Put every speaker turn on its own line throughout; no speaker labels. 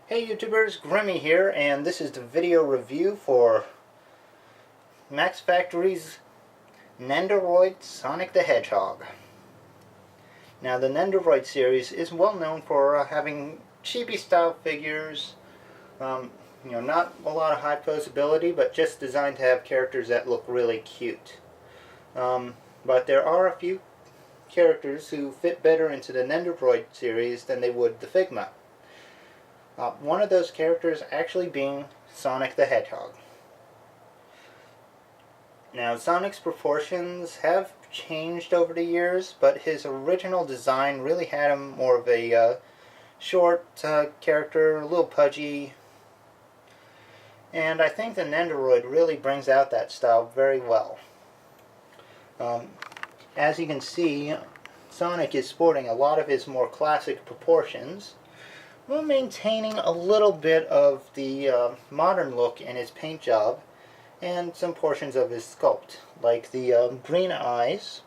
Hey YouTubers, Grimmy here, and this is the video review for Max Factory's Nendoroid Sonic the Hedgehog. Now the Nendoroid series is well known for having chibi style figures, not a lot of high posability, but just designed to have characters that look really cute. But there are a few characters who fit better into the Nendoroid series than they would the Figma. One of those characters actually being Sonic the Hedgehog. Now, Sonic's proportions have changed over the years, but his original design really had him more of a short character, a little pudgy, and I think the Nendoroid really brings out that style very well. As you can see, Sonic is sporting a lot of his more classic proportions, while maintaining a little bit of the modern look in his paint job and some portions of his sculpt, like the green eyes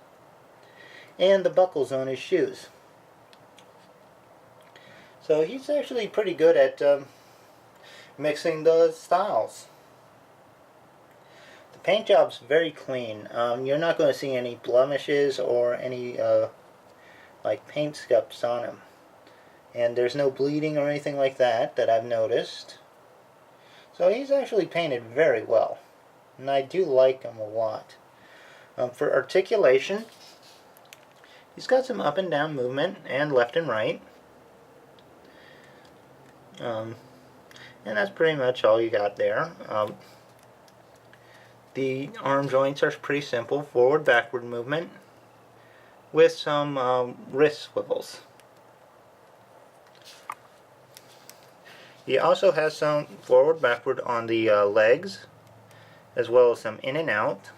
and the buckles on his shoes. So he's actually pretty good at mixing those styles. The paint job's very clean. You're not going to see any blemishes or any like paint scuffs on him. And there's no bleeding or anything like that I've noticed. So he's actually painted very well, and I do like him a lot. For articulation, he's got some up and down movement and left and right. And that's pretty much all you got there. The arm joints are pretty simple, forward-backward movement with some wrist swivels. He also has some forward-backward on the legs, as well as some in and out.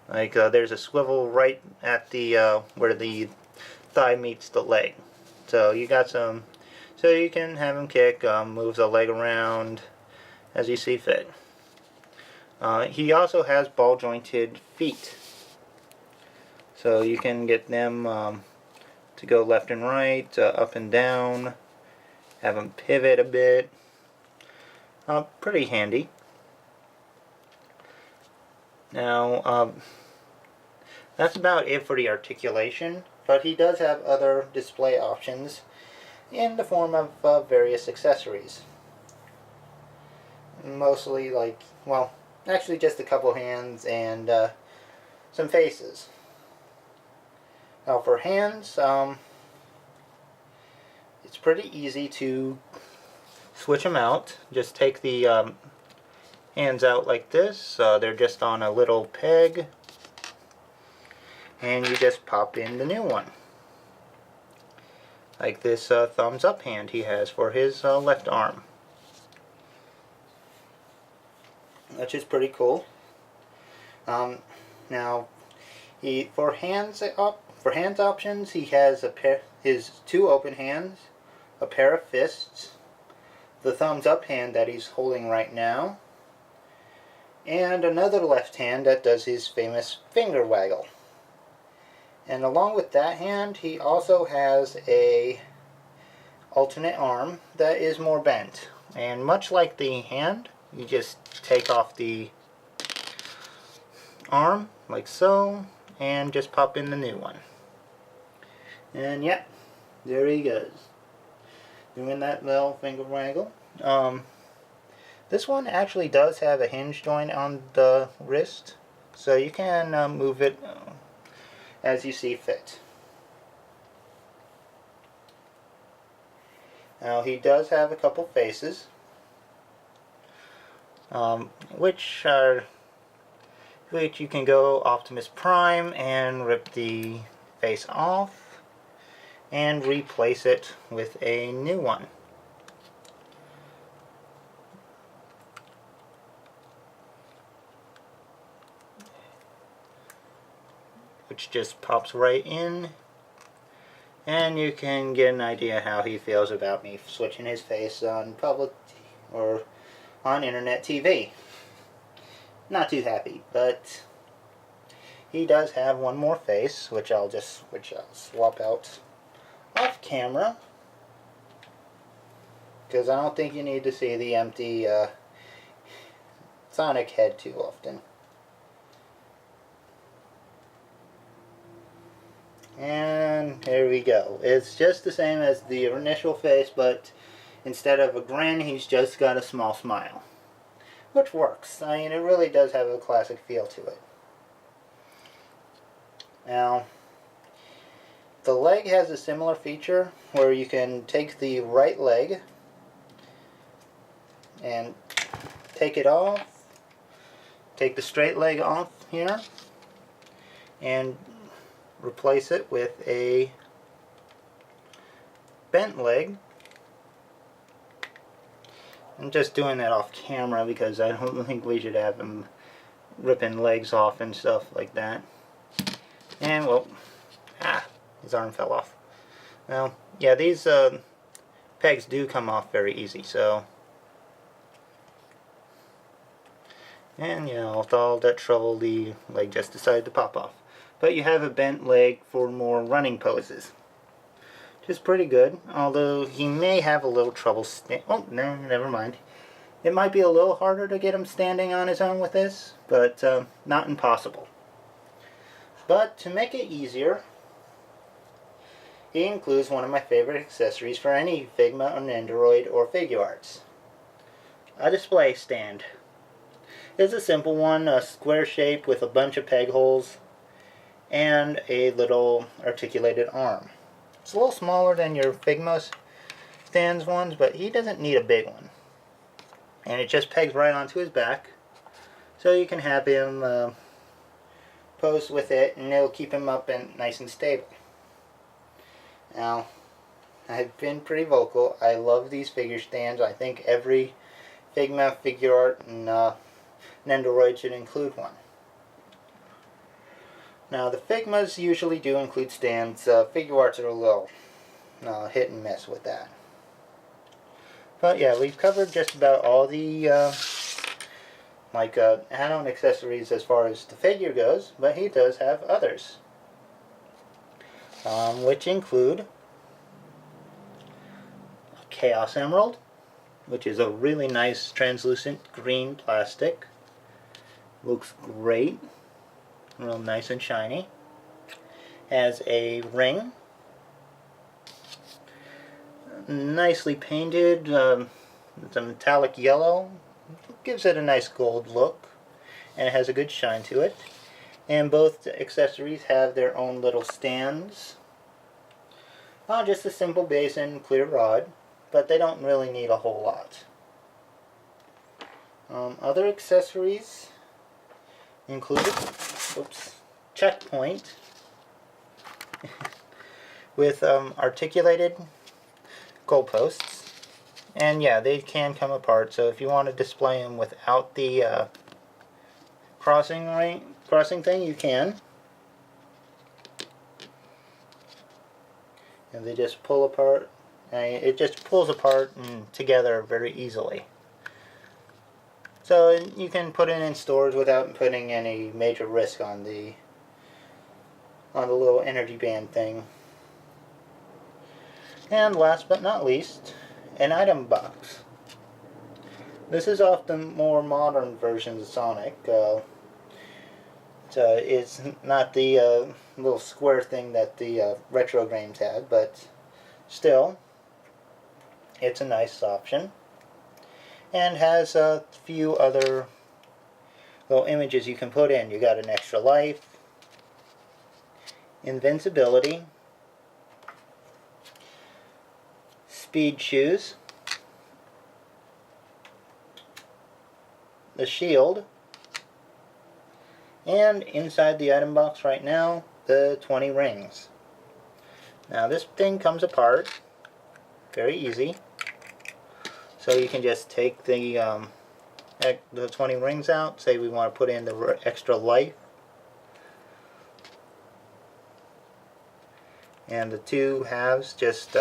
Like there's a swivel right at the where the thigh meets the leg. So you got some, so you can have him kick, move the leg around as you see fit. He also has ball-jointed feet, so you can get them to go left and right, up and down. Have them pivot a bit. Pretty handy. Now, that's about it for the articulation, but he does have other display options in the form of various accessories. Mostly like, well, actually just a couple hands and some faces. Now for hands, it's pretty easy to switch them out. Just take the hands out like this. They're just on a little peg, and you just pop in the new one. Like this thumbs up hand he has for his left arm, which is pretty cool. Now, for hands options, he has his two open hands, a pair of fists, the thumbs up hand that he's holding right now, and another left hand that does his famous finger waggle. And along with that hand, he also has a alternate arm that is more bent. And much like the hand, you just take off the arm like so and just pop in the new one. And yep, there he goes, doing that little finger waggle. This one actually does have a hinge joint on the wrist, so you can move it as you see fit. Now he does have a couple faces, which you can go Optimus Prime and rip the face off and replace it with a new one. Which just pops right in, and you can get an idea how he feels about me switching his face on public or on internet TV. Not too happy, but he does have one more face, which I'll swap out off camera. because I don't think you need to see the empty Sonic head too often. And here we go. It's just the same as the initial face, but instead of a grin, he's just got a small smile. Which works. I mean, it really does have a classic feel to it. Now, the leg has a similar feature where you can take the right leg and take it off, take the straight leg off here, and replace it with a bent leg. I'm just doing that off camera because I don't think we should have him ripping legs off and stuff like that. And, well, his arm fell off. Well, yeah, these pegs do come off very easy, so. And, you know, with all that trouble, the leg just decided to pop off. But you have a bent leg for more running poses, which is pretty good, although he may have a little trouble oh, no, never mind. It might be a little harder to get him standing on his own with this, but not impossible. But to make it easier, he includes one of my favorite accessories for any Figma or Nendoroid or Figuarts. A display stand. It's a simple one, a square shape with a bunch of peg holes and a little articulated arm. It's a little smaller than your Figma stands ones, but he doesn't need a big one. And it just pegs right onto his back, so you can have him pose with it, and it'll keep him up and nice and stable. Now, I've been pretty vocal. I love these figure stands. I think every Figma, Figuart, and Nendoroid should include one. Now, the Figmas usually do include stands. Figuarts are a little hit and miss with that. But yeah, we've covered just about all the add-on accessories as far as the figure goes, but he does have others, which include a Chaos Emerald, which is a really nice translucent green plastic. Looks great. Real nice and shiny. Has a ring. Nicely painted. It's a metallic yellow. Gives it a nice gold look. And it has a good shine to it. And both accessories have their own little stands. Just a simple base and clear rod. But they don't really need a whole lot. Other accessories included checkpoint with articulated goalposts, and yeah, they can come apart, so if you want to display them without the crossing thing, you can. And they just pull apart, and it just pulls apart and together very easily. So you can put it in stores without putting any major risk on the little energy band thing. And last but not least, an item box. This is often more modern versions of Sonic. It's not the little square thing that the retro games had, but still, it's a nice option. And has a few other little images you can put in. You got an extra life, invincibility, speed shoes, the shield, and inside the item box right now, the 20 rings. Now this thing comes apart very easy. So you can just take the 20 rings out, say we want to put in the extra life, and the two halves just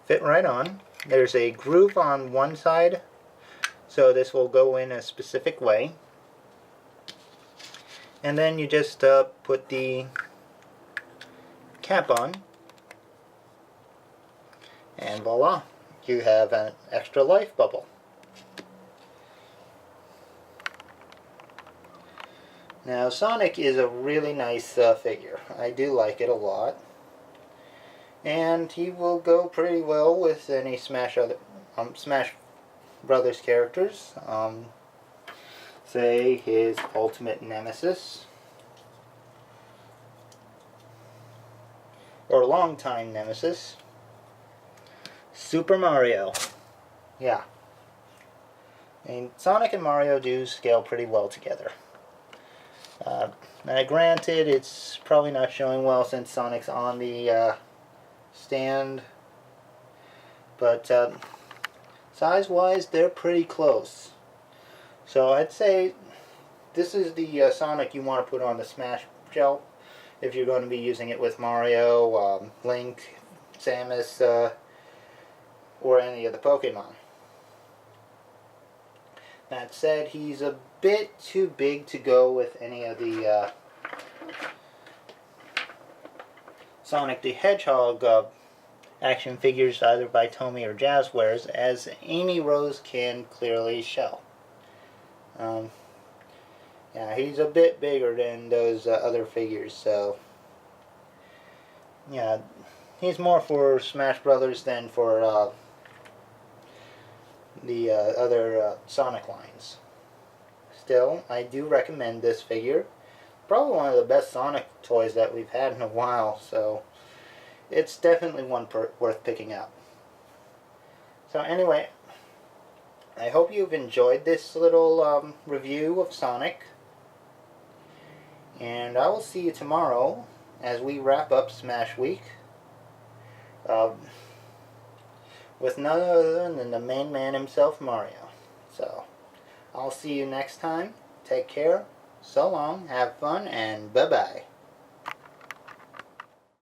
fit right on. There's a groove on one side, so this will go in a specific way, and then you just put the cap on, and voila, you have an extra life bubble. Now, Sonic is a really nice figure. I do like it a lot. And he will go pretty well with any Smash Brothers characters. Say his ultimate nemesis. Or longtime nemesis. Super Mario. Yeah. And Sonic and Mario do scale pretty well together. Now granted, it's probably not showing well since Sonic's on the stand, but size-wise, they're pretty close. So I'd say this is the Sonic you want to put on the Smash shelf if you're going to be using it with Mario, Link, Samus, or any of the Pokemon. That said, he's a bit too big to go with any of the Sonic the Hedgehog action figures either by Tomy or Jazzwares, as Amy Rose can clearly show. Yeah, he's a bit bigger than those other figures, so yeah, he's more for Smash Brothers than for the other Sonic lines. Still, I do recommend this figure. Probably one of the best Sonic toys that we've had in a while, so it's definitely one worth picking up. So anyway, I hope you've enjoyed this little review of Sonic, and I will see you tomorrow as we wrap up Smash Week with none other than the main man himself, Mario. So I'll see you next time. Take care. So long. Have fun. And bye-bye.